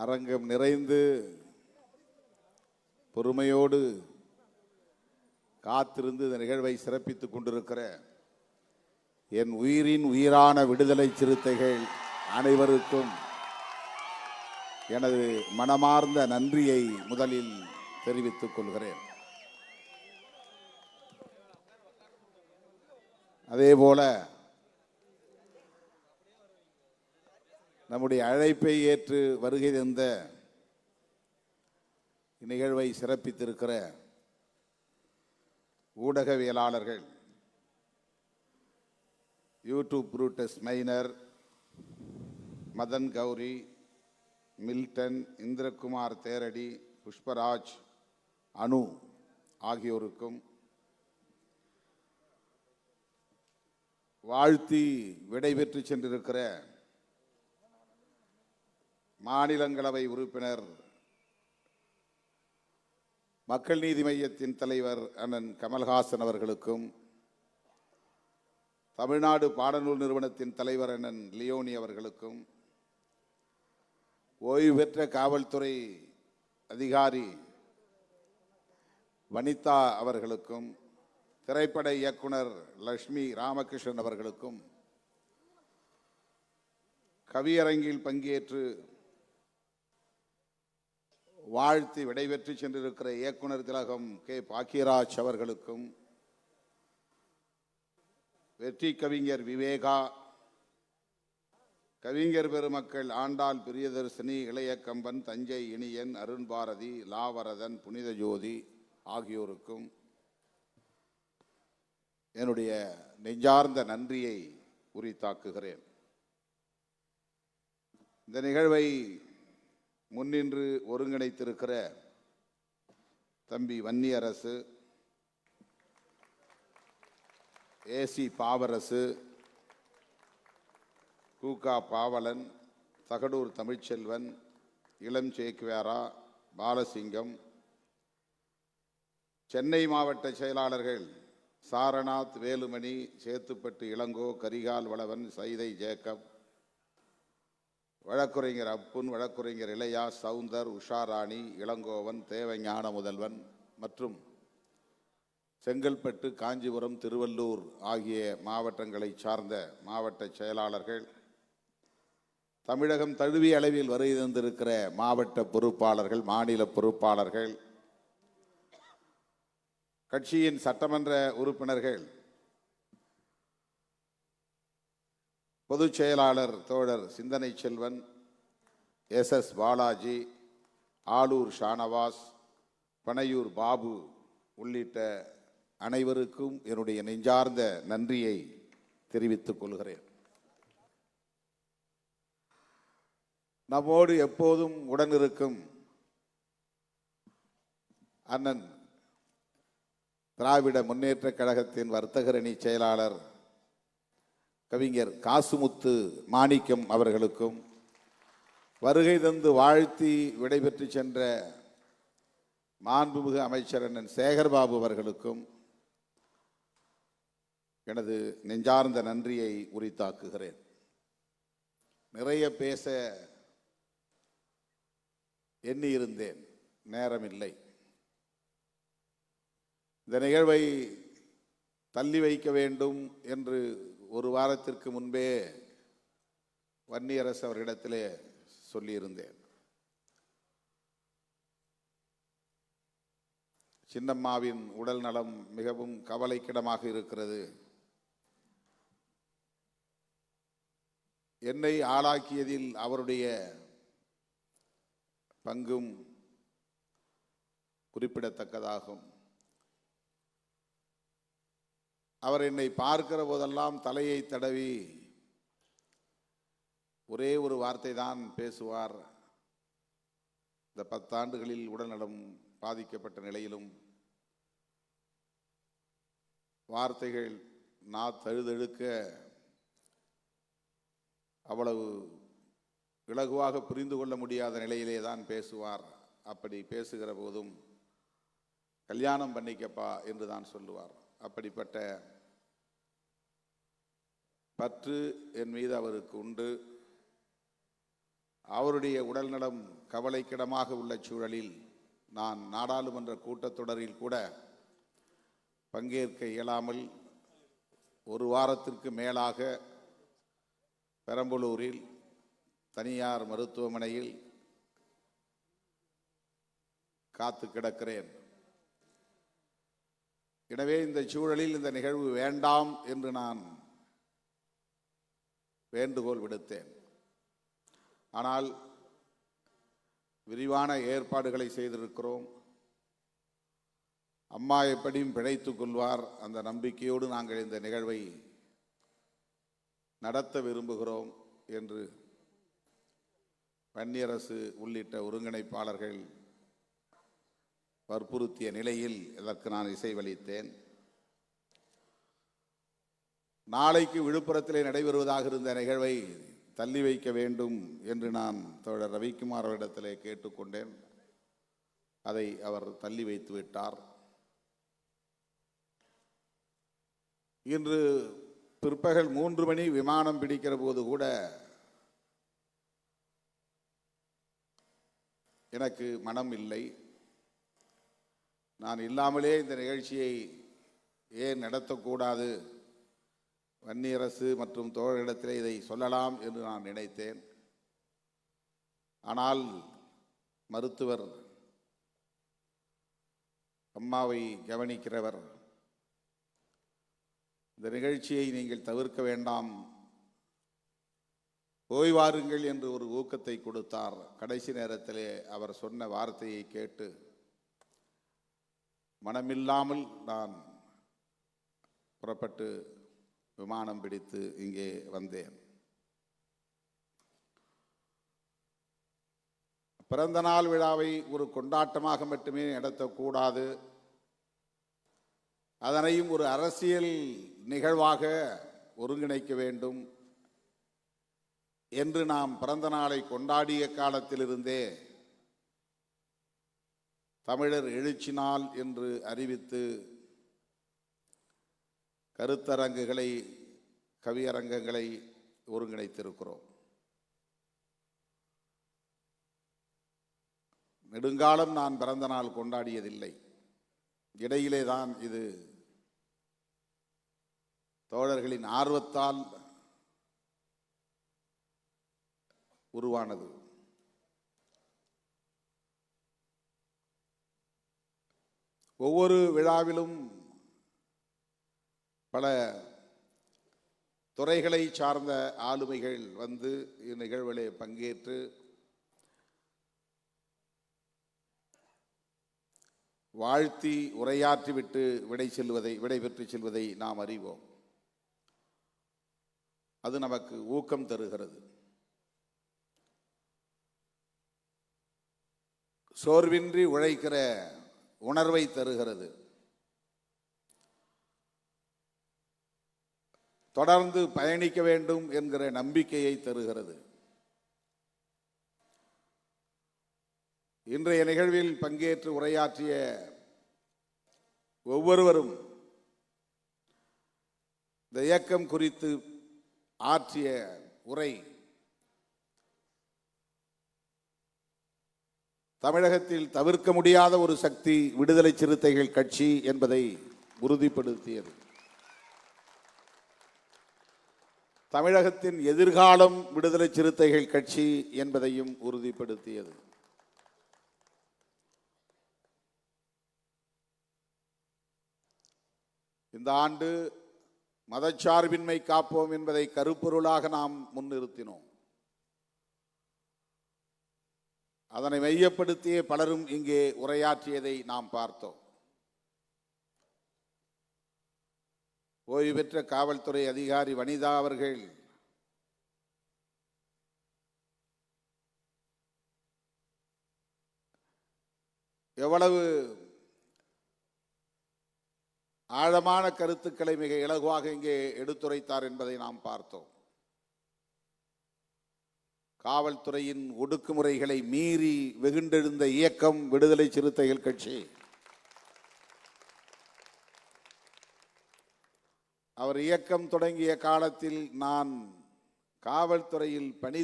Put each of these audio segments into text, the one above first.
அரங்கம் நிறைந்து பொறுமையோடு காத்திருந்து இந்த நிகழ்வை சிறப்பித்துக் கொண்டிருக்கிற என் உயிரின் உயிரான விடுதலை சிறுத்தைகள் அனைவருக்கும் எனது மனமார்ந்த நன்றியை முதலில் தெரிவித்துக் கொள்கிறேன். அதேபோல நம்முடைய அழைப்பை ஏற்று வருகை தந்த இந்நிகழ்வை சிறப்பித்திருக்கிற ஊடகவியலாளர்கள், YouTube Brutus minor, Madan Gowri, Milton, Indrakumar Theradi, Pushparaj, Anu ஆகியோருக்கும் வாழ்த்தி விடைபெற்று சென்றிருக்கிற மாநிலங்களவை உறுப்பினர், மக்கள் நீதி மய்யத்தின் தலைவர் அண்ணன் கமல்ஹாசன் அவர்களுக்கும், தமிழ்நாடு பாடநூல் நிறுவனத்தின் தலைவர் அண்ணன் லியோனி அவர்களுக்கும், ஓய்வு பெற்ற காவல்துறை அதிகாரி வனிதா அவர்களுக்கும், திரைப்பட இயக்குனர் லட்சுமி ராமகிருஷ்ணன் அவர்களுக்கும், கவியரங்கில் பங்கேற்று வாழ்த்தி விடைபெற்று சென்றிருக்கிற இயக்குனர் திலகம் கே பாக்கியராஜ் அவர்களுக்கும், வெற்றி கவிஞர் விவேகா, கவிஞர் பெருமக்கள் ஆண்டாள் பிரியதர்சினி, இளையக்கம்பன், தஞ்சை இனியன், அருண் பாரதி, லாவரதன், புனித ஜோதி ஆகியோருக்கும் என்னுடைய நெஞ்சார்ந்த நன்றியை உரித்தாக்குகிறேன். இந்த நிகழ்வை முன்னின்று ஒருங்கிணைத்திருக்கிற தம்பி வன்னியரசு, ஏசி பாவரசு, கூகா பாவலன், தகடூர் தமிழ்ச்செல்வன், இளம் சேக்வேரா, பாலசிங்கம், சென்னை மாவட்ட செயலாளர்கள் சாரநாத், வேலுமணி, சேத்துப்பட்டு இளங்கோ, கரிகால் வளவன், சைதை ஜேக்கப், வழக்குரைஞர் அப்புன், வழக்குரைஞர் இளையா, சவுந்தர், உஷாராணி, இளங்கோவன், தேவஞான முதல்வன் மற்றும் செங்கல்பட்டு, காஞ்சிபுரம், திருவள்ளூர் ஆகிய மாவட்டங்களை சார்ந்த மாவட்ட செயலாளர்கள், தமிழகம் தழுவிய அளவில் வருகை தந்திருக்கிற மாவட்ட பொறுப்பாளர்கள், மாநில பொறுப்பாளர்கள், கட்சியின் சட்டமன்ற உறுப்பினர்கள், பொதுச் செயலாளர் தோழர் சிந்தனை செல்வன், SS பாலாஜி, ஆலூர் ஷானவாஸ், பனையூர் பாபு உள்ளிட்ட அனைவருக்கும் என்னுடைய நெஞ்சார்ந்த நன்றியை தெரிவித்துக் கொள்கிறேன். நம்மோடு எப்போதும் உடனிருக்கும் அண்ணன் திராவிட முன்னேற்றக் கழகத்தின் வர்த்தகரணி செயலாளர் கவிஞர் காசுமுத்து மாணிக்கம் அவர்களுக்கும், வருகை தந்து வாழ்த்தி விடைபெற்று சென்ற மாண்புமிகு அமைச்சர் அண்ணன் சேகர்பாபு அவர்களுக்கும் எனது நெஞ்சார்ந்த நன்றியை உரித்தாக்குகிறேன். நிறைய பேச எண்ணியிருந்தேன், நேரமில்லை. இந்த நிகழ்வை தள்ளி வைக்க வேண்டும் என்று ஒரு வாரத்திற்கு முன்பே வன்னியரசு அவர்களிடத்திலே சொல்லியிருந்தேன். சின்னம்மாவின் உடல் நலம் மிகவும் கவலைக்கிடமாக இருக்கிறது. என்னை ஆளாக்கியதில் அவருடைய பங்கும் குறிப்பிடத்தக்கதாகும். அவர் என்னை பார்க்கிற போதெல்லாம் தலையை தடவி ஒரே ஒரு வார்த்தை தான் பேசுவார். இந்த 10 ஆண்டுகளில் உடல்நலம் பாதிக்கப்பட்ட நிலையிலும் வார்த்தைகள் தழுதழுக்க அவ்வளவு இலகுவாக புரிந்து கொள்ள முடியாத நிலையிலே தான் பேசுவார். அப்படி பேசுகிற போதும் கல்யாணம் பண்ணிக்கப்பா என்று தான் சொல்லுவார். அப்படிப்பட்ட பற்று என் மீது அவருக்கு உண்டு. அவருடைய உடல்நலம் கவலைக்கிடமாக உள்ள சூழலில் நான் நாடாளுமன்ற கூட்டத்தொடரில் கூட பங்கேற்க இயலாமல் ஒரு வாரத்திற்கு மேலாக பெரம்பலூரில் தனியார் மருத்துவமனையில் காத்து கிடக்கிறேன். எனவே இந்த சூழலில் இந்த நிகழ்வு வேண்டாம் என்று நான் வேண்டுகோள் விடுத்தேன். ஆனால் விரிவான ஏற்பாடுகளை செய்திருக்கிறோம். அம்மா எப்படியும் பிழைத்துக் கொள்வார், அந்த நம்பிக்கையோடு நாங்கள் இந்த நிகழ்வை நடத்த விரும்புகிறோம் என்று வன்னியரசு உள்ளிட்ட ஒருங்கிணைப்பாளர்கள் வற்புறுத்திய நிலையில் இதற்கு நான் இசைவளித்தேன். நாளைக்கு விழுப்புரத்திலே நடைபெறுவதாக இருந்த நிகழ்வை தள்ளி வைக்க வேண்டும் என்று நான் தோழர் ரவிக்குமார் அவரிடத்திலே கேட்டுக்கொண்டேன். அதை அவர் தள்ளி வைத்து விட்டார். இன்று பிற்பகல் 3 மணி விமானம் பிடிக்கிற போது கூட எனக்கு மனம் இல்லை. நான் இல்லாமலே இந்த நிகழ்ச்சியை ஏன் நடத்தக்கூடாது, வன்னியரசு மற்றும் தோழரிடத்திலே இதை சொல்லலாம் என்று நான் நினைத்தேன். ஆனால் மருத்துவர், அம்மாவை கவனிக்கிறவர், இந்த நிகழ்ச்சியை நீங்கள் தவிர்க்க வேண்டாம், ஓய்வாருங்கள் என்று ஒரு ஊக்கத்தை கொடுத்தார். கடைசி நேரத்திலே அவர் சொன்ன வார்த்தையை கேட்டு மனமில்லாமல் நான் புறப்பட்டு விமானம் பிடித்து இங்கே வந்தேன். பிறந்த நாள் விழாவை ஒரு கொண்டாட்டமாக மட்டுமே நடத்தக்கூடாது, அதனையும் ஒரு அரசியல் நிகழ்வாக ஒருங்கிணைக்க வேண்டும் என்று நாம் பிறந்த நாளை கொண்டாடிய காலத்திலிருந்தே தமிழர் எழுச்சி நாள் என்று அறிவித்து கருத்தரங்குகளை, கவியரங்கங்களை ஒருங்கிணைத்திருக்கிறோம். நெடுங்காலம் நான் பிறந்த நாள் கொண்டாடியதில்லை. இடையிலே தான் இது தோழர்களின் ஆர்வத்தால் உருவானது. ஒவ்வொரு விழாவிலும் பல துறைகளை சார்ந்த ஆளுமைகள் வந்து இந்நிகழ்வுகளை பங்கேற்று வாழ்த்தி உரையாற்றிவிட்டு விடைபெற்று செல்வதை நாம் அறிவோம். அது நமக்கு ஊக்கம் தருகிறது. சோர்வின்றி உழைக்கிற உணர்வை தருகிறது. தொடர்ந்து பயணிக்க வேண்டும் என்கிற நம்பிக்கையை தருகிறது. இன்றைய நிகழ்வில் பங்கேற்று உரையாற்றிய ஒவ்வொருவரும் இந்த இயக்கம் குறித்து ஆற்றிய உரை தமிழகத்தில் தவிர்க்க முடியாத ஒரு சக்தி விடுதலை சிறுத்தைகள் கட்சி என்பதை உறுதிப்படுத்தியது. தமிழகத்தின் எதிர்காலம் விடுதலை சிறுத்தைகள் கட்சி என்பதையும் உறுதிப்படுத்தியது. இந்த ஆண்டு மதச்சார்பின்மை காப்போம் என்பதை கருப்பொருளாக நாம் முன்னிறுத்தினோம். அதனை மையப்படுத்திய பலரும் இங்கே உரையாற்றியதை நாம் பார்த்தோம். ஓய்வு பெற்ற காவல்துறை அதிகாரி வனிதா அவர்கள் எவ்வளவு ஆழமான கருத்துக்களை மிக இலகுவாக இங்கே எடுத்துரைத்தார் என்பதை நாம் பார்த்தோம். காவல்துறையின் ஒடுக்குமுறைகளை மீறி வெகுண்டெழுந்த இயக்கம் விடுதலை சிறுத்தைகள் கட்சி. அவர் இயக்கம் தொடங்கிய காலத்தில் நான் காவல்துறையில் பணி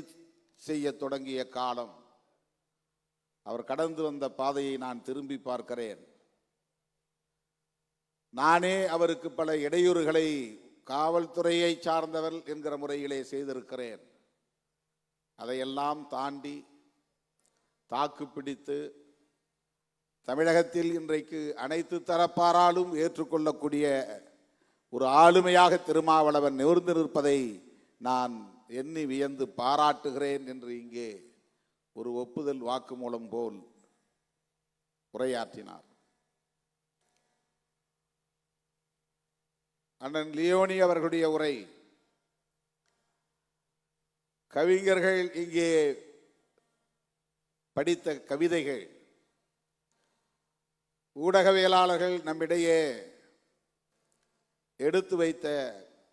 செய்ய தொடங்கிய காலம். அவர் கடந்து வந்த பாதையை நான் திரும்பி பார்க்கிறேன். நானே அவருக்கு பல இடையூறுகளை காவல்துறையை சார்ந்தவர் என்கிற முறையிலே செய்திருக்கிறேன். அதையெல்லாம் தாண்டி தாக்குப்பிடித்து தமிழகத்தில் இன்றைக்கு அனைத்து தரப்பாராலும் ஏற்றுக்கொள்ளக்கூடிய ஒரு ஆளுமையாக திருமாவளவன் நிமிர்ந்து நிற்பதை நான் எண்ணி வியந்து பாராட்டுகிறேன் என்று இங்கே ஒரு ஒப்புதல் வாக்குமூலம் போல் உரையாற்றினார். அண்ணன் லியோனி அவர்களுடைய உரை, கவிஞர்கள் இங்கே படித்த கவிதைகள், ஊடகவியலாளர்கள் நம்மிடையே எடுத்து வைத்த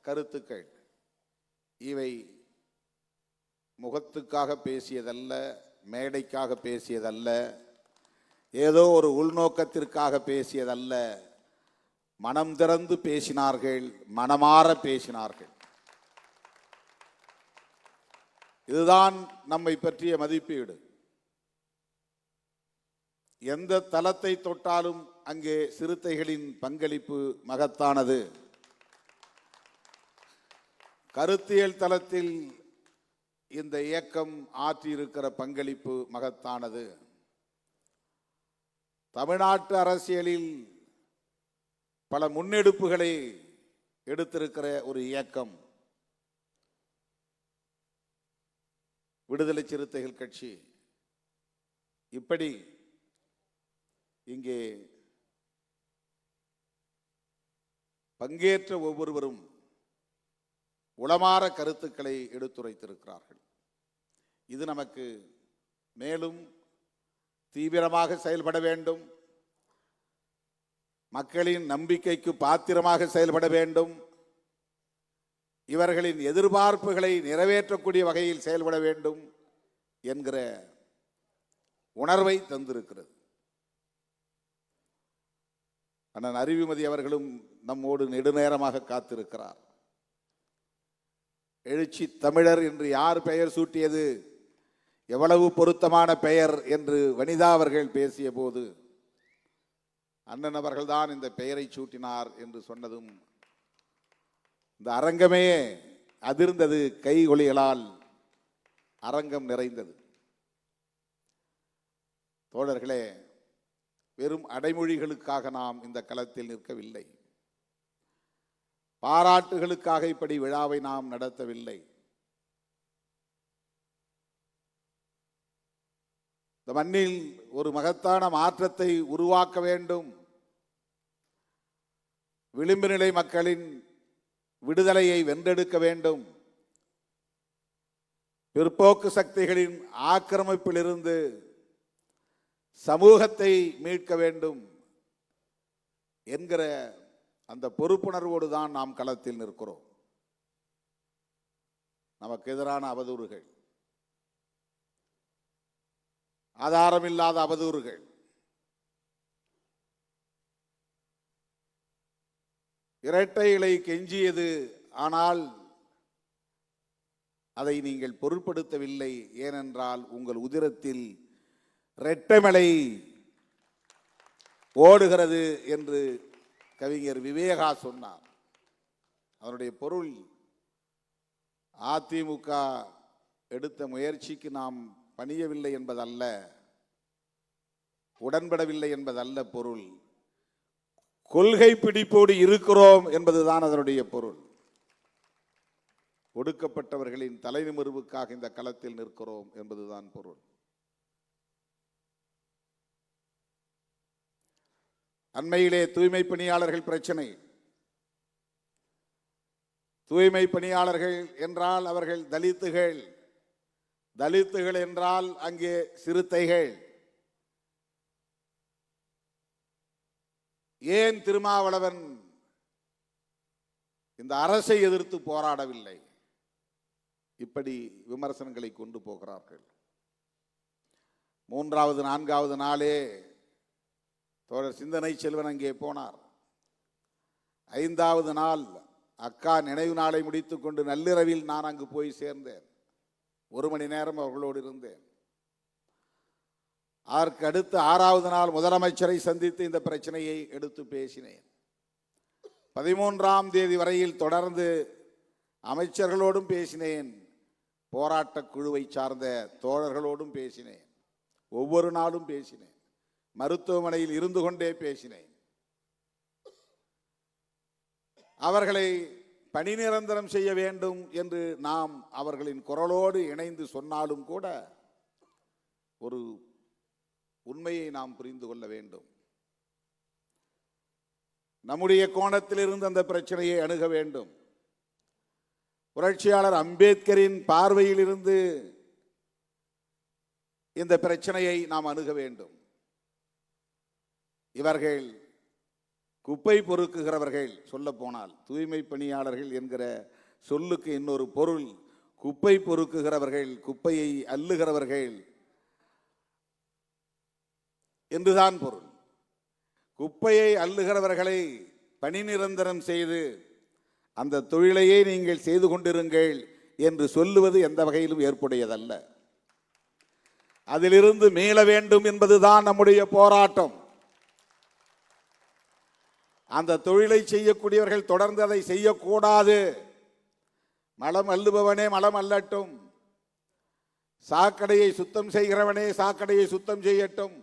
கருத்துக்கள், இவை முகத்துக்காக பேசியதல்ல, மேடைக்காக பேசியதல்ல, ஏதோ ஒரு உள்நோக்கத்திற்காக பேசியதல்ல. மனம் திறந்து பேசினார்கள், மனமாற பேசினார்கள். இதுதான் நம்மை பற்றிய மதிப்பீடு. எந்த தளத்தை தொட்டாலும் அங்கே சிறுத்தைகளின் பங்களிப்பு மகத்தானது. கருத்தியல் தளத்தில் இந்த இயக்கம் ஆற்றியிருக்கிற பங்களிப்பு மகத்தானது. தமிழ்நாட்டு அரசியலில் பல முன்னெடுப்புகளை எடுத்திருக்கிற ஒரு இயக்கம் விடுதலை சிறுத்தைகள் கட்சி. இப்படி இங்கே பங்கேற்ற ஒவ்வொருவரும் உளமாற கருத்துக்களை எடுத்துரைத்திருக்கிறார்கள். இது நமக்கு மேலும் தீவிரமாக செயல்பட வேண்டும், மக்களின் நம்பிக்கைக்கு பாத்திரமாக செயல்பட வேண்டும், இவர்களின் எதிர்பார்ப்புகளை நிறைவேற்றக்கூடிய வகையில் செயல்பட வேண்டும் என்கிற உணர்வை தந்திருக்கிறது. அண்ணன் அறிவுமதி அவர்களும் நம்மோடு நெடுநேரமாக காத்திருக்கிறார். எழுச்சி தமிழர் என்று யார் பெயர் சூட்டியது, எவ்வளவு பொருத்தமான பெயர் என்று வனிதா அவர்கள் பேசிய போது அண்ணன் அவர்கள்தான் இந்த பெயரை சூட்டினார் என்று சொன்னதும் இந்த அரங்கமே அதிர்ந்தது. கை ஒலிகளால் அரங்கம் நிறைந்தது. தோழர்களே, வெறும் அடைமொழிகளுக்காக நாம் இந்த களத்தில் நிற்கவில்லை. பாராட்டுகளுக்காக இப்படி விழாவை நாம் நடத்தவில்லை. இந்த மண்ணில் ஒரு மகத்தான மாற்றத்தை உருவாக்க வேண்டும், விளிம்பு நிலை மக்களின் விடுதலையை வென்றெடுக்க வேண்டும், பிற்போக்கு சக்திகளின் ஆக்கிரமிப்பிலிருந்து சமூகத்தை மீட்க வேண்டும் என்கிற அந்த பொறுப்புணர்வோடு தான் நாம் களத்தில் நிற்கிறோம். நமக்கு எதிரான அவதூறுகள், ஆதாரமில்லாத அவதூறுகள், இரட்டை இலை கெஞ்சியது, ஆனால் அதை நீங்கள் பொருட்படுத்தவில்லை. ஏனென்றால் உங்கள் உதிரத்தில் இரட்டைமலை ஓடுகிறது என்று கவிஞர் விவேகா சொன்னார். அவருடைய பொருள் அதிமுக எடுத்த முயற்சிக்கு நாம் பணியவில்லை என்பதல்ல, உடன்படவில்லை என்பதல்ல பொருள். கொள்கை பிடிப்போடு இருக்கிறோம் என்பதுதான் அதனுடைய பொருள். ஒடுக்கப்பட்டவர்களின் தலைநிமிர்வுக்காக இந்த களத்தில் நிற்கிறோம் என்பதுதான் பொருள். அண்மையிலே தூய்மை பணியாளர்கள் பிரச்சனை. தூய்மை பணியாளர்கள் என்றால் அவர்கள் தலித்துகள், தலித்துகள் என்றால் அங்கே சிறுத்தைகள். ஏன் திருமாவளவன் இந்த அரசை எதிர்த்து போராடவில்லை? இப்படி விமர்சனங்களை கொண்டு போகிறார்கள். மூன்றாவது நான்காவது நாளே தோழர் சிந்தனை செல்வன் அங்கே போனார். ஐந்தாவது நாள் அக்கா நினைவு நாளை முடித்துக் கொண்டு நள்ளிரவில் நான் அங்கு போய் சேர்ந்தேன். 1 மணி நேரம் அவர்களோடு இருந்தேன். அதற்கு அடுத்து 6வது நாள் முதலமைச்சரை சந்தித்து இந்த பிரச்சனையை எடுத்து பேசினேன். 13ஆம் தேதி வரையில் தொடர்ந்து அமைச்சர்களோடும் பேசினேன், போராட்ட குழுவை சார்ந்த தோழர்களோடும் பேசினேன், ஒவ்வொரு நாளும் பேசினேன், மருத்துவமனையில் இருந்து கொண்டே பேசினேன். அவர்களை பணி நிரந்தரம் செய்ய வேண்டும் என்று நாம் அவர்களின் குரலோடு இணைந்து சொன்னாலும் கூட ஒரு உண்மையை நாம் புரிந்து கொள்ள வேண்டும். நம்முடைய கோணத்திலிருந்து அந்த பிரச்சனையை அணுக வேண்டும். புரட்சியாளர் அம்பேத்கரின் பார்வையில் இருந்து இந்த பிரச்சனையை நாம் அணுக வேண்டும். இவர்கள் குப்பை பொறுக்குகிறவர்கள், சொல்ல போனால் தூய்மை பணியாளர்கள் என்கிற சொல்லுக்கு இன்னொரு பொருள் குப்பை பொறுக்குகிறவர்கள், குப்பையை அள்ளுகிறவர்கள் என்றுதான் பொருள். குப்பையை அள்ளுகிறவர்களை பணி நிரந்தரம் செய்து அந்த தொழிலையே நீங்கள் செய்து கொண்டிருங்கள் என்று சொல்லுவது எந்த வகையிலும் ஏற்புடையதல்ல. அதிலிருந்து மீள வேண்டும் என்பதுதான் நம்முடைய போராட்டம். அந்த தொழிலை செய்யக்கூடியவர்கள் தொடர்ந்து அதை செய்யக்கூடாது. மலம் அள்ளுபவனே மலம் அள்ளட்டும், சாக்கடையை சுத்தம் செய்கிறவனே சாக்கடையை சுத்தம் செய்யட்டும்,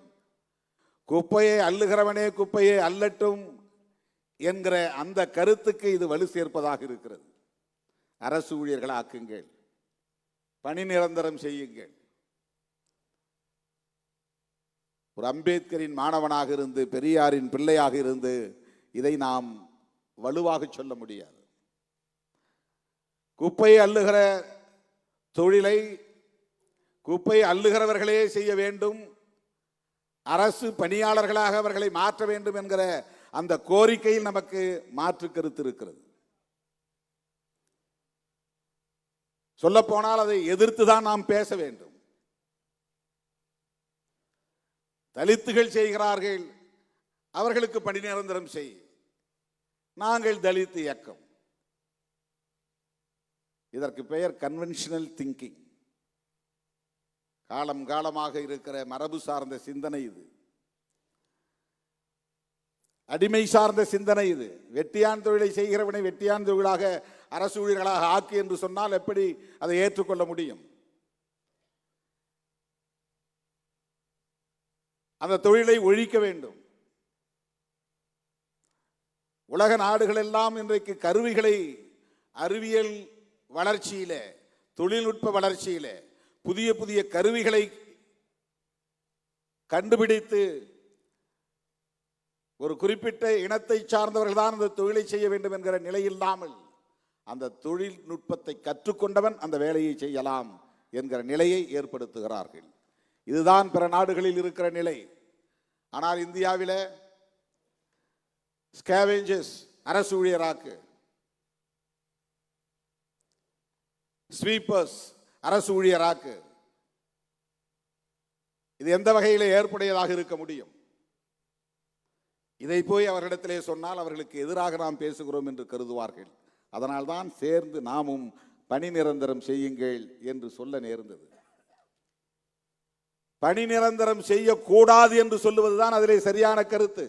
குப்பையை அள்ளுகிறவனே குப்பையை அள்ளட்டும் என்கிற அந்த கருத்துக்கு இது வலு சேர்ப்பதாக இருக்கிறது. அரசு ஊழியர்கள் ஆக்குங்கள், பணி நிரந்தரம் செய்யுங்கள். ஒரு அம்பேத்கரின் மாணவனாக இருந்து, பெரியாரின் பிள்ளையாக இருந்து இதை நாம் வலுவாக சொல்ல முடியாது. குப்பை அள்ளுகிற தொழிலை குப்பை அள்ளுகிறவர்களே செய்ய வேண்டும், அரசு பணியாளர்களாக அவர்களை மாற்ற வேண்டும் என்கிற அந்த கோரிக்கையில் நமக்கு மாற்று கருத்து இருக்கிறது. சொல்ல போனால் அதை எதிர்த்துதான் நாம் பேச வேண்டும். தலித்துகள் செய்கிறார்கள், அவர்களுக்கு பணி நிரந்தரம் செய். நாங்கள் தலித் இயக்கம். இதற்கு பெயர் கன்வென்ஷனல் திங்கிங். காலம் காலமாக இருக்கிற மரபு சார்ந்த சிந்தனை இது, அடிமை சார்ந்த சிந்தனை இது. வெட்டியான் தொழிலை செய்கிறவனை வெட்டியான் தொழிலாக அரசு ஊழியர்களாக ஆக்கு என்று சொன்னால் எப்படி அதை ஏற்றுக்கொள்ள முடியும்? அந்த தொழிலை ஒழிக்க வேண்டும். உலக நாடுகள் எல்லாம் இன்றைக்கு கருவிகளை அறிவியல் வளர்ச்சியில, தொழில்நுட்ப வளர்ச்சியில புதிய புதிய கருவிகளை கண்டுபிடித்து ஒரு குறிப்பிட்ட இனத்தை சார்ந்தவர்கள் தான் அந்த தொழிலை செய்ய வேண்டும் என்கிற நிலை இல்லாமல் அந்த தொழில்நுட்பத்தை கற்றுக்கொண்டவன் அந்த வேலையை செய்யலாம் என்கிற நிலையை ஏற்படுத்துகிறார்கள். இதுதான் பிற நாடுகளில் இருக்கிற நிலை. ஆனால் இந்தியாவில் ஸ்கேவெஞ்சர்ஸ் அரசு ஊழியராக்கு, ஸ்வீப்பர்ஸ் அரசு ஊழியராக்கு. இது எந்த வகையில் ஏற்புடையதாக இருக்க முடியும்? இதை போய் அவர்களிடத்திலே சொன்னால் அவர்களுக்கு எதிராக நாம் பேசுகிறோம் என்று கருதுவார்கள். அதனால்தான் சேர்ந்து நாமும் பணி நிரந்தரம் செய்யுங்கள் என்று சொல்ல நேர்ந்தது. பணி நிரந்தரம் செய்யக்கூடாது என்று சொல்லுவதுதான் அதிலே சரியான கருத்து.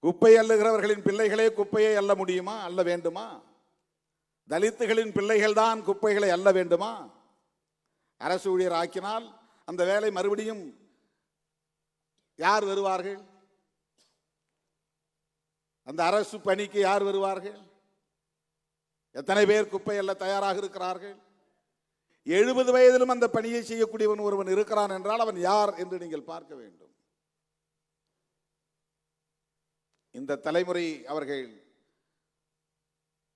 குப்பை அள்ளுகிறவர்களின் பிள்ளைகளே குப்பையை அள்ள முடியுமா? அள்ள வேண்டுமா? தலித்துகளின் பிள்ளைகள் தான் குப்பைகளை அள்ள வேண்டுமா? அரசு ஊழியர் ஆக்கினால் அந்த வேலை மறுபடியும் யார் வருவார்கள்? அந்த அரசு பணிக்கு யார் வருவார்கள்? எத்தனை பேர் குப்பை அள்ள தயாராக இருக்கிறார்கள்? 70 வயதிலும் அந்த பணியை செய்யக்கூடியவன் ஒருவன் இருக்கிறான் என்றால் அவன் யார் என்று நீங்கள் பார்க்க வேண்டும். இந்த தலைமுறை அவர்கள்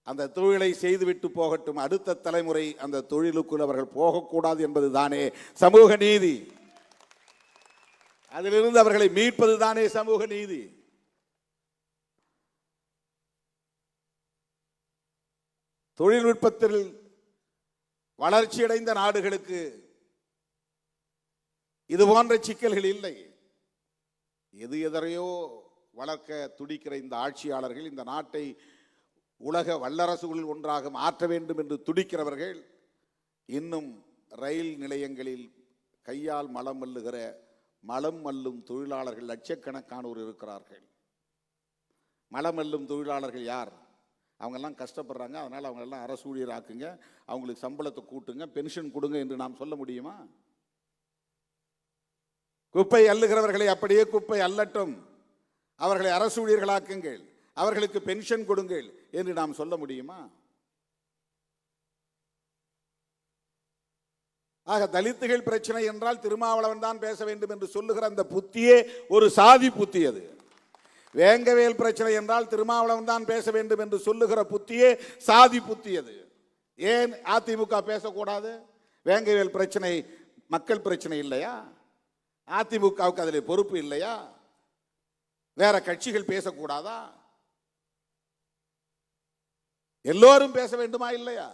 அந்த தொழிலை செய்துவிட்டு போகட்டும், அடுத்த தலைமுறை அந்த தொழிலுக்குள் அவர்கள் போகக்கூடாது என்பது தானே சமூக நீதி. அதிலிருந்து அவர்களை மீட்பது தானே சமூக நீதி. தொழில்நுட்பத்தில் வளர்ச்சியடைந்த நாடுகளுக்கு இது போன்ற சிக்கல்கள் இல்லை. எதையோ வளர்க்க துடிக்கிற இந்த ஆட்சியாளர்கள் இந்த நாட்டை உலக வல்லரசுகளில் ஒன்றாக மாற்ற வேண்டும் என்று துடிக்கிறவர்கள் இன்னும் ரயில் நிலையங்களில் கையால் மலம் மல்லுகிற மலம் மல்லும் தொழிலாளர்கள் லட்சக்கணக்கானோர் இருக்கிறார்கள். மலம் மல்லும் தொழிலாளர்கள் யார்? அவங்கெல்லாம் கஷ்டப்படுறாங்க, அதனால் அவங்களெல்லாம் அரசு ஊழியர் ஆக்குங்க, அவங்களுக்கு சம்பளத்தை கூட்டுங்க, பென்ஷன் கொடுங்க என்று நாம் சொல்ல முடியுமா? குப்பை அள்ளுகிறவர்களை அப்படியே குப்பை அள்ளட்டும், அவர்களை அரசு ஊழியர்களாக்குங்கள், அவர்களுக்கு பென்ஷன் கொடுங்கள் என்று நாம் சொல்ல முடியுமா? ஆக தலித்துகள் பிரச்சனை என்றால் திருமாவளவன் தான் பேச வேண்டும் என்று சொல்லுகிற அந்த புத்தியே ஒரு சாதி புத்தி. அது வேங்கவேல் பிரச்சனை என்றால் திருமாவளவன் தான் பேச வேண்டும் என்று சொல்லுகிற புத்தியே சாதி புத்தி. அது ஏன் அதிமுக பேசக்கூடாது? வேங்கவேல் பிரச்சனை மக்கள் பிரச்சனை இல்லையா? அதிமுகவுக்கு அதில் பொறுப்பு இல்லையா? வேற கட்சிகள் பேசக்கூடாதா? எல்லோரும் பேச வேண்டுமா இல்லையா?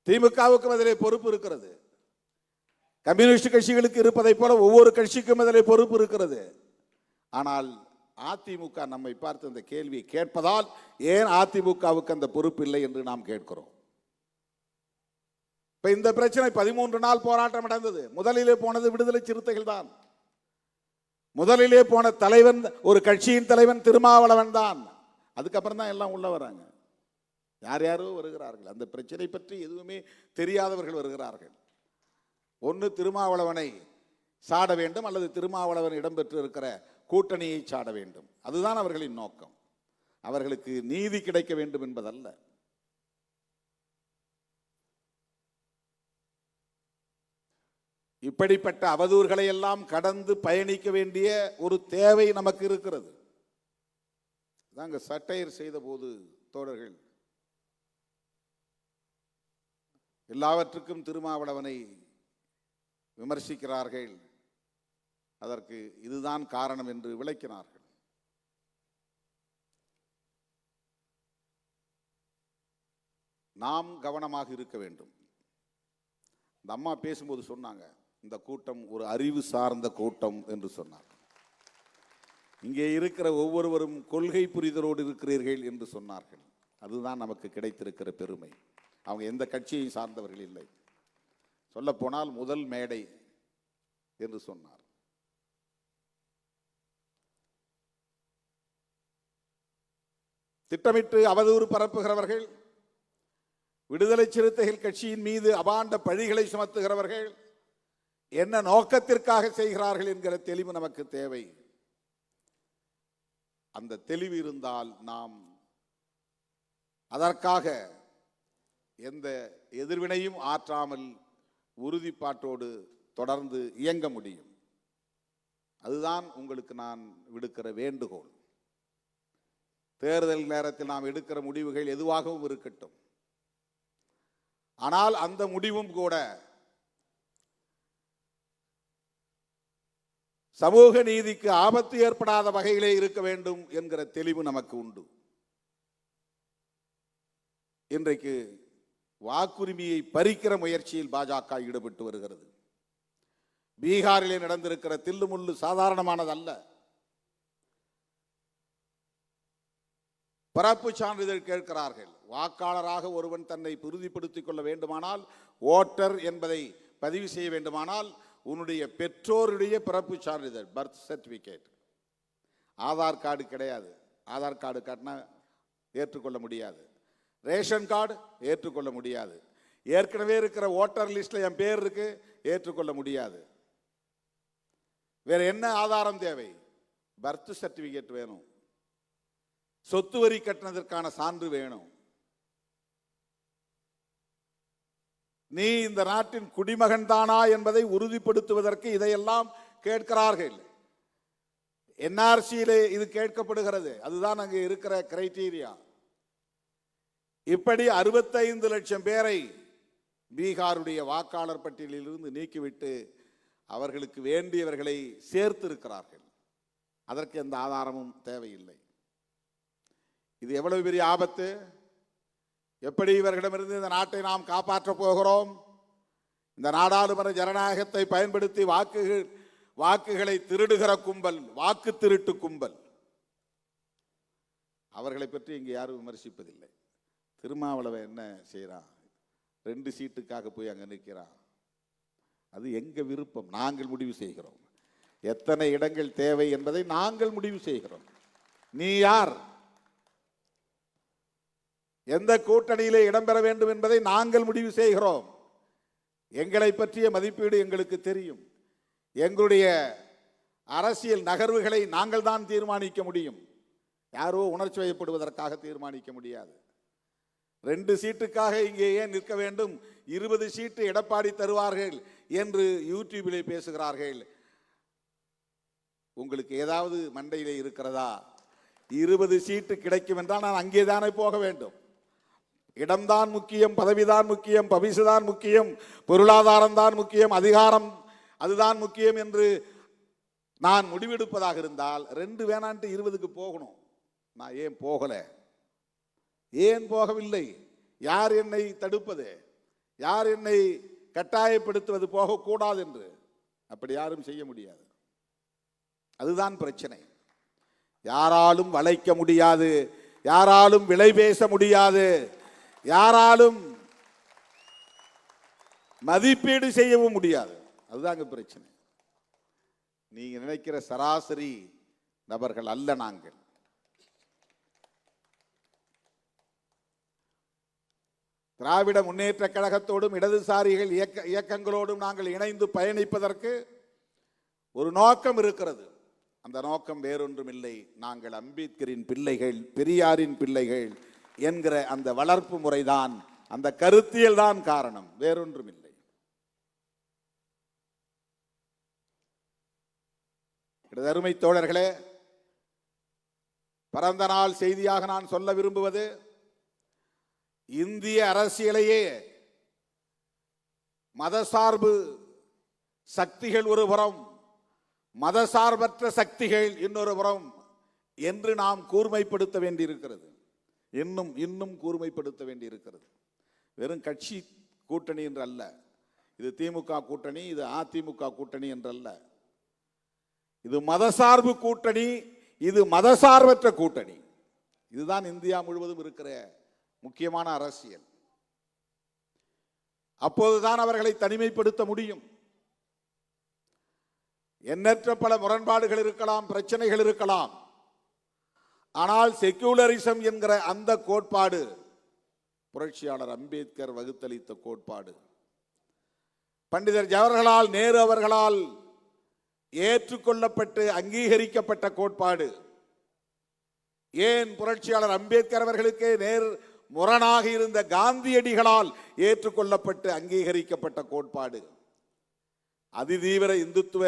திமுகவுக்கும் அதிலே பொறுப்பு இருக்கிறது, கம்யூனிஸ்ட் கட்சிகளுக்கு இருப்பதை போல ஒவ்வொரு கட்சிக்கும் அதிலே பொறுப்பு இருக்கிறது. ஆனால் அதிமுக நம்மை பார்த்து அந்த கேள்வியை கேட்பதால் ஏன் அதிமுகவுக்கு அந்த பொறுப்பு இல்லை என்று நாம் கேட்கிறோம். இப்ப இந்த பிரச்சனை 13 நாள் போராட்டம் நடந்தது. முதலிலே போனது விடுதலை சிறுத்தைகள் தான். முதலிலே போன தலைவன், ஒரு கட்சியின் தலைவன் திருமாவளவன் தான். அதுக்கப்புறம் தான் எல்லாம் உள்ள வராங்க. யார் யாரோ வருகிறார்கள், அந்த பிரச்சனை பற்றி எதுவுமே தெரியாதவர்கள் வருகிறார்கள். ஒன்று திருமாவளவனை சாட வேண்டும், அல்லது திருமாவளவன் இடம்பெற்று இருக்கிற கூட்டணியை சாட வேண்டும். அதுதான் அவர்களின் நோக்கம். அவர்களுக்கு நீதி கிடைக்க வேண்டும் என்பதல்ல. இப்படிப்பட்ட அவதூறுகளை எல்லாம் கடந்து பயணிக்க வேண்டிய ஒரு தேவை நமக்கு இருக்கிறது. தாங்க சட்டையர் செய்த போது தோழர்கள் எல்லாவற்றுக்கும் திருமாவளவனை விமர்சிக்கிறார்கள், அதற்கு இதுதான் காரணம் என்று விளக்கினார்கள். நாம் கவனமாக இருக்க வேண்டும். இந்த அம்மா பேசும்போது சொன்னாங்க, இந்த கூட்டம் ஒரு அறிவு சார்ந்த கூட்டம் என்று சொன்னார். இங்கே இருக்கிற ஒவ்வொருவரும் கொள்கை புரிதலோடு இருக்கிறீர்கள் என்று சொன்னார்கள். அதுதான் நமக்கு கிடைத்திருக்கிற பெருமை. அவங்க எந்த கட்சியை சார்ந்தவர்கள் இல்லை. சொல்ல போனால் முதல் மேடை என்று சொன்னார். திட்டமிட்டு அவதூறு பரப்புகிறவர்கள், விடுதலை சிறுத்தைகள் கட்சியின் மீது அபாண்ட பழிகளை சுமத்துகிறவர்கள் என்ன நோக்கத்திற்காக செய்கிறார்கள் என்கிற தெளிவு நமக்கு தேவை. அந்த தெளிவு இருந்தால் நாம் அதற்காக எந்த எதிர்வினையும் ஆற்றாமல் உறுதிப்பாட்டோடு தொடர்ந்து இயங்க முடியும். அதுதான் உங்களுக்கு நான் விடுக்கிற வேண்டுகோள். தேர்தல் நேரத்தில் நாம் எடுக்கிற முடிவுகள் எதுவாகவும் இருக்கட்டும், ஆனால் அந்த முடிவும் கூட சமூக நீதிக்கு ஆபத்து ஏற்படாத வகையிலே இருக்க வேண்டும் என்கிற தெளிவு நமக்கு உண்டு. இன்றைக்கு வாக்குரிமையை பறிக்கிற முயற்சியில் பாஜக ஈடுபட்டு வருகிறது. பீகாரிலே நடந்திருக்கிற தில்லுமுள்ளு சாதாரணமானதல்ல. பிறப்பு சான்றிதழ் கேட்கிறார்கள். வாக்காளராக ஒருவன் தன்னை உறுதிப்படுத்திக் கொள்ள வேண்டுமானால், ஓட்டர் என்பதை பதிவு செய்ய வேண்டுமானால், உன்னுடைய பெற்றோருடைய பிறப்பு சான்றிதழ், பர்த் சர்டிபிகேட், ஆதார் கார்டு கிடையாது. ஆதார் கார்டு காட்டினா ஏற்றுக்கொள்ள முடியாது. ரேஷன் கார்டு ஏற்றுக்கொள்ள முடியாது. ஏற்கனவே இருக்கிற ஓட்டர் லிஸ்ட்ல என் பேர் இருக்கு, ஏற்றுக்கொள்ள முடியாது. வேற என்ன ஆதாரம் தேவை? பர்த் சர்டிபிகேட் வேணும், சொத்து வரி கட்டினதற்கான சான்று வேணும். நீ இந்த நாட்டின் குடிமகன் தானா என்பதை உறுதிப்படுத்துவதற்கு இதையெல்லாம் கேட்கிறார்கள். என்ஆர்சியிலே இது கேட்கப்படுகிறது. அதுதான் அங்கே இருக்கிற கிரைட்டீரியா. இப்படி 65 லட்சம் பேரை பீகாருடைய வாக்காளர் பட்டியலில் இருந்து நீக்கிவிட்டு அவர்களுக்கு வேண்டியவர்களை சேர்த்து இருக்கிறார்கள். அதற்கு எந்த ஆதாரமும் தேவையில்லை. இது எவ்வளவு பெரிய ஆபத்து! எப்படி இவர்களிடமிருந்து இந்த நாட்டை நாம் காப்பாற்றப் போகிறோம்? இந்த நாடாளுமன்ற ஜனநாயகத்தை பயன்படுத்தி வாக்குகளை திருடுகிற கும்பல், வாக்கு திருட்டு கும்பல், அவர்களை பற்றி இங்கே யாரும் விமர்சிப்பதில்லை. திருமாவளவன் என்ன செய்கிறான்? 2 சீட்டுக்காக போய் அங்கே நிற்கிறான். அது எங்க விருப்பம், நாங்கள் முடிவு செய்கிறோம். எத்தனை இடங்கள் தேவை என்பதை நாங்கள் முடிவு செய்கிறோம். நீ யார், எந்த கூட்டணியிலே இடம்பெற வேண்டும் என்பதை நாங்கள் முடிவு செய்கிறோம். எங்களை பற்றிய மதிப்பீடு எங்களுக்கு தெரியும். எங்களுடைய அரசியல் நகர்வுகளை நாங்கள் தான் தீர்மானிக்க முடியும். யாரோ உணர்ச்சி வயப்படுவதற்காக தீர்மானிக்க முடியாது. 2 சீட்டுக்காக இங்கே ஏன் நிற்க வேண்டும்? 20 சீட்டு எடப்பாடி தருவார்கள் என்று யூடியூபிலே பேசுகிறார்கள். உங்களுக்கு ஏதாவது மண்டையிலே இருக்கிறதா? 20 சீட்டு கிடைக்கும் என்றால் நான் அங்கே தானே போக வேண்டும். இடம்தான் முக்கியம், பதவிதான் முக்கியம், பவிசுதான் முக்கியம், பொருளாதாரம் தான் முக்கியம், அதிகாரம் அதுதான் முக்கியம் என்று நான் முடிவெடுப்பதாக இருந்தால் 2 வேணான்ட்டு 20க்கு போகணும். நான் ஏன் போகல? ஏன் போகவில்லை? யார் என்னை தடுப்பது? யார் என்னை கட்டாயப்படுத்துவது போகக்கூடாது என்று? அப்படி யாரும் செய்ய முடியாது. அதுதான் பிரச்சனை. யாராலும் வளைக்க முடியாது, யாராலும் விலை பேச முடியாது, யாராலும் மதிப்பீடு செய்யவும் முடியாது. அதுதாங்க பிரச்சனை. நீங்க நினைக்கிற சராசரி நபர்கள் அல்ல நாங்கள். திராவிட முன்னேற்ற கழகத்தோடும் இடதுசாரிகள் இயக்கங்களோடும் நாங்கள் இணைந்து பயணிப்பதற்கு ஒரு நோக்கம் இருக்கிறது. அந்த நோக்கம் வேறொன்றும் இல்லை. நாங்கள் அம்பேத்கரின் பிள்ளைகள், பெரியாரின் பிள்ளைகள் என்கிற அந்த வளர்ப்பு முறைதான், அந்த கருத்தியல் தான் காரணம், வேறொன்றும் இல்லை. அருமை தோழர்களே, பிறந்த நாள் செய்தியாக நான் சொல்ல விரும்புவது, இந்திய அரசியலையே மதசார்பு சக்திகள் ஒரு புறம், மதசார்பற்ற சக்திகள் இன்னொரு புறம் என்று நாம் கூர்மைப்படுத்த வேண்டியிருக்கிறது. இன்னும் கூர்மைப்படுத்த வேண்டியிருக்கிறது. வெறும் கட்சி கூட்டணி என்று அல்ல. இது திமுக கூட்டணி, இது அதிமுக கூட்டணி என்றல்ல. இது மதசார்பு கூட்டணி, இது மதசார்பற்ற கூட்டணி. இதுதான் இந்தியா முழுவதும் இருக்கிற முக்கியமான அரசியல். அப்போதுதான் அவர்களை தனிமைப்படுத்த முடியும். எண்ணற்ற பல முரண்பாடுகள் இருக்கலாம், பிரச்சனைகள் இருக்கலாம். ஆனால் செக்யூலரிசம் என்கிற அந்த கோட்பாடு புரட்சியாளர் அம்பேத்கர் வகுத்தளித்த கோட்பாடு, பண்டிதர் ஜவஹர்லால் நேரு அவர்களால் ஏற்றுக்கொள்ளப்பட்டு அங்கீகரிக்கப்பட்ட கோட்பாடு. ஏன் புரட்சியாளர் அம்பேத்கர் அவர்களுக்கே முரணாக இருந்த காந்தியடிகளால் ஏற்றுக்கொள்ளப்பட்டு அங்கீகரிக்கப்பட்ட கோட்பாடு. அதிதீவிர இந்துத்துவ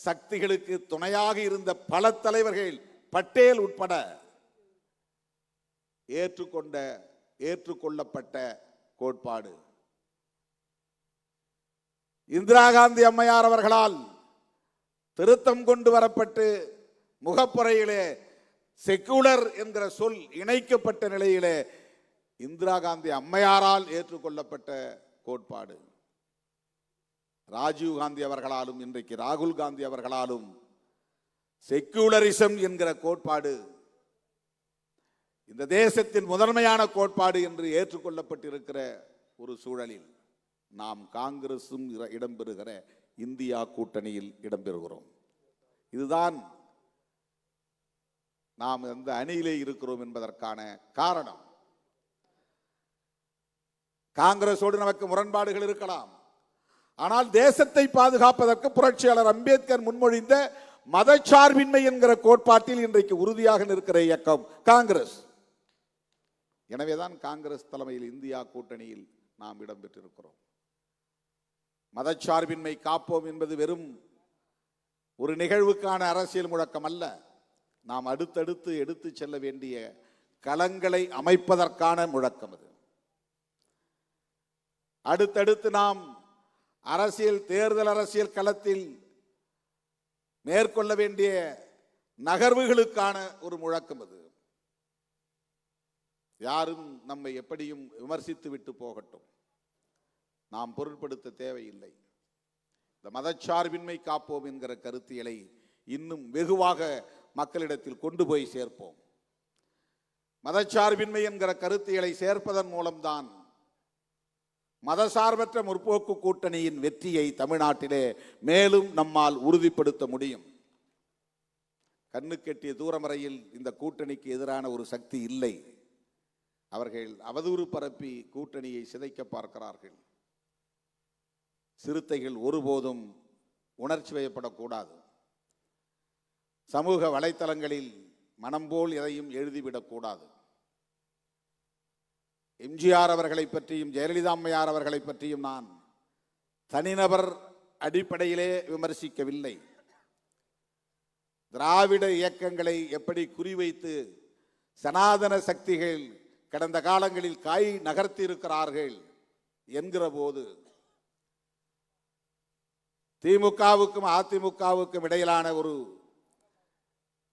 சக்திகளுக்கு துணையாக இருந்த பல தலைவர்கள், பட்டேல் உட்பட ஏற்றுக்கொள்ளப்பட்ட கோட்பாடு. இந்திரா காந்தி அம்மையார் அவர்களால் திருத்தம் கொண்டு வரப்பட்டு முகப்புறையிலே செக்குலர் என்கிற சொல் இணைக்கப்பட்ட நிலையிலே இந்திரா காந்தி அம்மையாரால் ஏற்றுக்கொள்ளப்பட்ட கோட்பாடு. ராஜீவ் காந்தி அவர்களாலும் இன்றைக்கு ராகுல் காந்தி அவர்களாலும் செக்குலரிசம் என்கிற கோட்பாடு இந்த தேசத்தின் முதன்மையான கோட்பாடு என்று ஏற்றுக்கொள்ளப்பட்டிருக்கிற ஒரு சூழலில் நாம் காங்கிரசும் இடம்பெறுகிற இந்தியா கூட்டணியில் இடம்பெறுகிறோம். இதுதான் நாம் எந்த அணியிலே இருக்கிறோம் என்பதற்கான காரணம். காங்கிரஸோடு நமக்கு முரண்பாடுகள் இருக்கலாம். ஆனால் தேசத்தை பாதுகாப்பதற்கு புரட்சியாளர் அம்பேத்கர் முன்மொழிந்த மதச்சார்பின்மை என்கிற கோட்பாட்டில் இன்றைக்கு உறுதியாக நிற்கிற இயக்கம் காங்கிரஸ். எனவேதான் காங்கிரஸ் தலைமையில் இந்தியா கூட்டணியில் நாம் இடம்பெற்றிருக்கிறோம். மதச்சார்பின்மை காப்போம் என்பது வெறும் ஒரு நிகழ்வுக்கான அரசியல் முழக்கம் அல்ல. நாம் அடுத்தடுத்து எடுத்து செல்ல வேண்டிய களங்களை அமைப்பதற்கான முழக்கம் அது. அடுத்தடுத்து நாம் தேர்தல் அரசியல் களத்தில் மேற்கொள்ள வேண்டிய நகர்வுகளுக்கான ஒரு முழக்கம் அது. யாரும் நம்மை எப்படியும் விமர்சித்து விட்டு போகட்டும், நாம் பொருட்படுத்த தேவையில்லை. இந்த மதச்சார்பின்மை காப்போம் என்கிற கருத்தியலை இன்னும் வெகுவாக மக்களிடத்தில் கொண்டு போய் சேர்ப்போம். மதச்சார்பின்மை என்கிற கருத்தியலை சேர்ப்பதன் மூலம்தான் மதசார்பற்ற முற்போக்கு கூட்டணியின் வெற்றியை தமிழ்நாட்டிலே மேலும் நம்மால் உறுதிப்படுத்த முடியும். கண்ணுக்கெட்டிய தூரம் வரையில் இந்த கூட்டணிக்கு எதிரான ஒரு சக்தி இல்லை. அவர்கள் அவதூறு பரப்பி கூட்டணியை சிதைக்க பார்க்கிறார்கள். சிறுத்தைகள் ஒருபோதும் உணர்ச்சி வயப்படக்கூடாது. சமூக வலைத்தளங்களில் மனம் போல் எதையும் எழுதிவிடக்கூடாது. எம்ஜிஆர் அவர்களை பற்றியும் ஜெயலலிதா அம்மையார் அவர்களை பற்றியும் நான் தனிநபர் அடிப்படையிலே விமர்சிக்கவில்லை. திராவிட இயக்கங்களை எப்படி குறிவைத்து சனாதன சக்திகள் கடந்த காலங்களில் காய் நகர்த்தி இருக்கிறார்கள் என்கிற போது திமுகவுக்கும் அதிமுகவுக்கும் இடையிலான ஒரு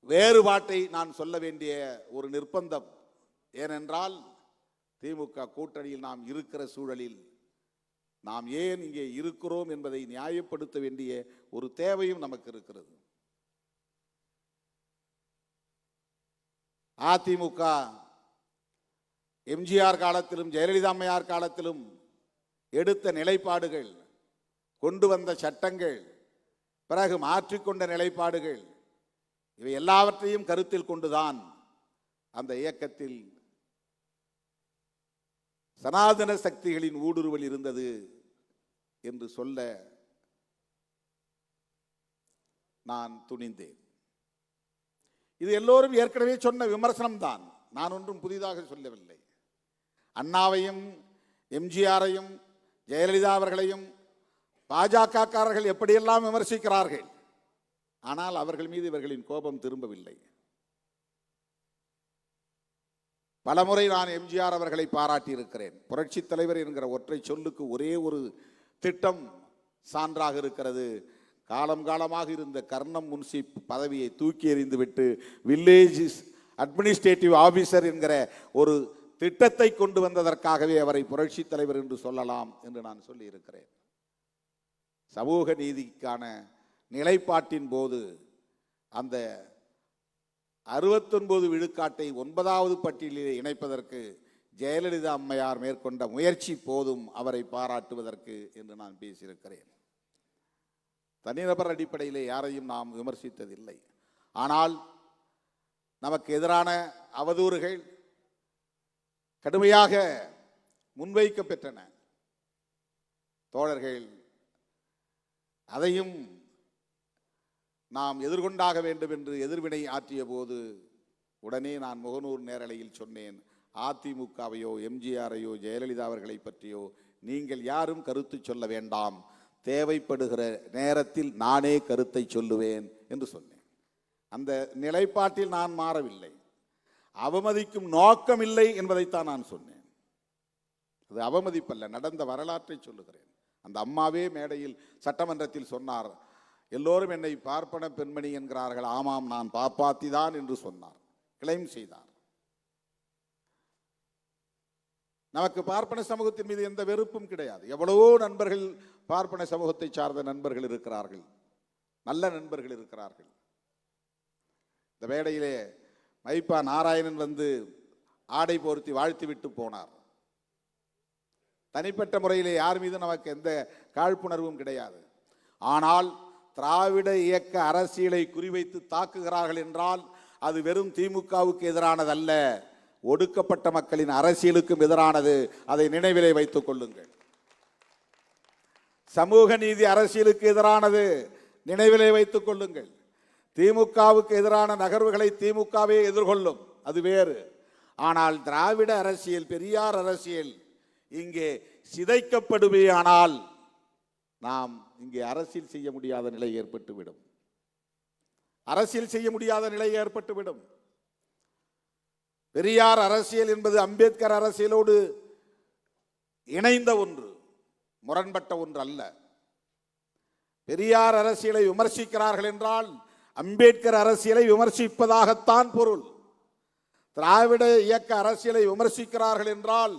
வேறுபாட்டை நான் சொல்ல வேண்டிய ஒரு நிர்பந்தம். ஏனென்றால் திமுக கூட்டணியில் நாம் இருக்கிற சூழலில் நாம் ஏன் இங்கே இருக்கிறோம் என்பதை நியாயப்படுத்த வேண்டிய ஒரு தேவையும் நமக்கு இருக்கிறது. அதிமுக எம்ஜிஆர் காலத்திலும் ஜெயலலிதா அம்மையார் காலத்திலும் எடுத்த நிலைப்பாடுகள், கொண்டு வந்த சட்டங்கள், பிறகு மாற்றிக்கொண்ட நிலைப்பாடுகள், இவை எல்லாவற்றையும் கருத்தில் கொண்டுதான் அந்த இயக்கத்தில் சனாதன சக்திகளின் ஊடுருவல் இருந்தது என்று சொல்ல நான் துணிந்தேன். இது எல்லோரும் ஏற்கனவே சொன்ன விமர்சனம் தான். நான் ஒன்றும் புதிதாக சொல்லவில்லை. அண்ணாவையும் எம்ஜிஆரையும் ஜெயலலிதா அவர்களையும் பாஜகக்காரர்கள் எப்படியெல்லாம் விமர்சிக்கிறார்கள். ஆனால் அவர்கள் மீது இவர்களின் கோபம் திரும்பவில்லை. பலமுறை நான் எம்ஜிஆர் அவர்களை பாராட்டி இருக்கிறேன். புரட்சி தலைவர் என்கிற ஒற்றை சொல்லுக்கு ஒரே ஒரு திட்டம் சான்றாக இருக்கிறது. காலம் காலமாக இருந்த கர்ணம் முன்சிப் பதவியை தூக்கி எறிந்துவிட்டு வில்லேஜ் அட்மினிஸ்ட்ரேட்டிவ் ஆபீசர் என்கிற ஒரு திட்டத்தை கொண்டு வந்ததற்காகவே அவரை புரட்சி தலைவர் என்று சொல்லலாம் என்று நான் சொல்லி இருக்கிறேன். சமூக நீதிக்கான நிலைப்பாட்டின் போது அந்த 69 விழுக்காட்டை 9வது பட்டியலிலே இணைப்பதற்கு ஜெயலலிதா அம்மையார் மேற்கொண்ட முயற்சி போதும் அவரை பாராட்டுவதற்கு என்று நான் பேசியிருக்கிறேன். தனிநபர் அடிப்படையிலே யாரையும் நாம் விமர்சித்ததில்லை. ஆனால் நமக்கு எதிரான அவதூறுகள் கடுமையாக முன்வைக்கப்பெற்றன. தோழர்கள் அதையும் நாம் எதிர்கொண்டாக வேண்டும் என்று எதிர்வினை ஆற்றிய போது உடனே நான் முகநூறு நேரலையில் சொன்னேன், அதிமுகவையோ எம்ஜிஆரையோ ஜெயலலிதா அவர்களை பற்றியோ நீங்கள் யாரும் கருத்து சொல்ல வேண்டாம், தேவைப்படுகிற நேரத்தில் நானே கருத்தை சொல்லுவேன் என்று சொன்னேன். அந்த நிலைப்பாட்டில் நான் மாறவில்லை. அவமதிக்கும் நோக்கம் இல்லை என்பதைத்தான் நான் சொன்னேன். அது அவமதிப்பல்ல, நடந்த வரலாற்றை சொல்லுகிறேன். அந்த அம்மாவே மேடையில் சட்டமன்றத்தில் சொன்னார், எல்லோரும் என்னை பார்ப்பன பெண்மணி என்கிறார்கள், ஆமாம் நான் பாப்பாத்தி தான் என்று சொன்னார், கிளைம் செய்தார். நமக்கு பார்ப்பன சமூகத்தின் மீது எந்த வெறுப்பும் கிடையாது. எவ்வளவோ நண்பர்கள் பார்ப்பன சமூகத்தை சார்ந்த நண்பர்கள் இருக்கிறார்கள், நல்ல நண்பர்கள் இருக்கிறார்கள். இந்த மேடையிலே மைப்பா நாராயணன் வந்து ஆடை போர்த்தி வாழ்த்தி விட்டு போனார். தனிப்பட்ட முறையிலே யார் மீது நமக்கு எந்த காழ்ப்புணர்வும் கிடையாது. ஆனால் திராவிட இயக்க அரசியலை குறிவைத்து தாக்குகிறார்கள் என்றால் அது வெறும் திமுகவுக்கு எதிரானதல்ல, ஒடுக்கப்பட்ட மக்களின் அரசியலுக்கும் எதிரானது. அதை நினைவிலே வைத்துக் கொள்ளுங்கள். சமூக நீதி அரசியலுக்கு எதிரானது, நினைவிலே வைத்துக் கொள்ளுங்கள். திமுகவுக்கு எதிரான நகர்வுகளை திமுகவே எதிர்கொள்ளும், அது வேறு. ஆனால் திராவிட அரசியல், பெரியார் அரசியல் இங்கே சிதைக்கப்படுவே ஆனால் நாம் இங்கே அரசியல் செய்ய முடியாத நிலை ஏற்பட்டுவிடும். அரசியல் செய்ய முடியாத நிலை ஏற்பட்டுவிடும். பெரியார் அரசியல் என்பது அம்பேத்கர் அரசியலோடு இணைந்த ஒன்று, முரண்பட்ட ஒன்று அல்ல. பெரியார் அரசியலை விமர்சிக்கிறார்கள் என்றால் அம்பேத்கர் அரசியலை விமர்சிப்பதாகத்தான் பொருள். திராவிட இயக்க அரசியலை விமர்சிக்கிறார்கள் என்றால்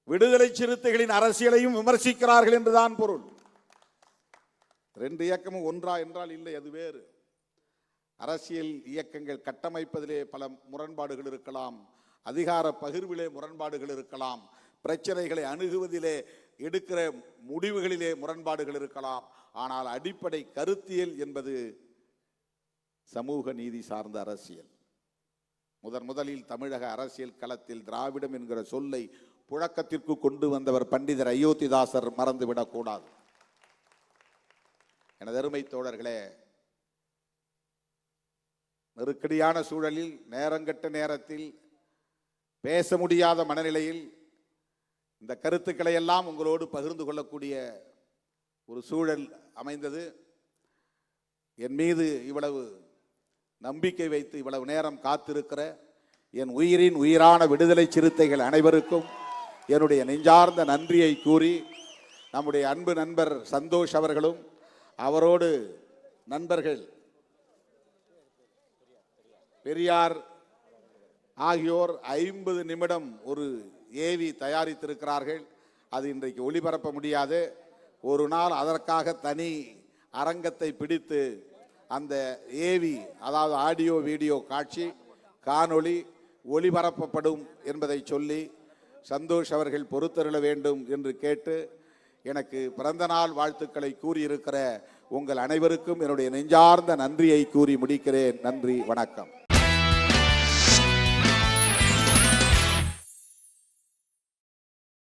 விடுதலை சிறுத்தைகளின் அரசியலையும் விமர்சிக்கிறார்கள் என்றுதான் பொருள். ரெண்டு இயக்கமும் ஒன்றா என்றால் இல்லை, அது வேறு. அரசியல் இயக்கங்கள் கட்டமைப்பதிலே பல முரண்பாடுகள் இருக்கலாம், அதிகார பகிர்விலே முரண்பாடுகள் இருக்கலாம், பிரச்சனைகளை அணுகுவதிலே எடுக்கிற முடிவுகளிலே முரண்பாடுகள் இருக்கலாம். ஆனால் அடிப்படை கருத்தியல் என்பது சமூக நீதி சார்ந்த அரசியல். முதலில் தமிழக அரசியல் களத்தில் திராவிடம் என்கிற சொல்லை புழக்கத்திற்கு கொண்டு வந்தவர் பண்டிதர் அயோத்திதாசர், மறந்துவிடக்கூடாது. எனது அருமை தோழர்களே, நெருக்கடியான சூழலில், நேரங்கட்ட நேரத்தில், பேச முடியாத மனநிலையில் இந்த கருத்துக்களை எல்லாம் உங்களோடு பகிர்ந்து கொள்ளக்கூடிய ஒரு சூழல் அமைந்தது. என் மீது இவ்வளவு நம்பிக்கை வைத்து இவ்வளவு நேரம் காத்திருக்கிற என் உயிரின் உயிரான விடுதலை சிறுத்தைகள் அனைவருக்கும் என்னுடைய நெஞ்சார்ந்த நன்றியை கூறி, நம்முடைய அன்பு நண்பர் சந்தோஷ் அவர்களும் அவரோடு நண்பர்கள் பெரியார் ஆகியோர் 50 நிமிடம் ஒரு ஏவி தயாரித்திருக்கிறார்கள். அது இன்றைக்கு ஒளிபரப்ப முடியாது. ஒரு நாள் அதற்காக தனி அரங்கத்தை பிடித்து அந்த ஏவி, அதாவது ஆடியோ வீடியோ காட்சி காணொளி ஒளிபரப்பப்படும் என்பதை சொல்லி சந்தோஷ் அவர்கள் பொறுத்தருள வேண்டும் என்று கேட்டு, எனக்கு பிறந்த நாள் வாழ்த்துக்களை கூறியிருக்கிற உங்கள் அனைவருக்கும் என்னுடைய நெஞ்சார்ந்த நன்றியை கூறி முடிக்கிறேன். நன்றி, வணக்கம்.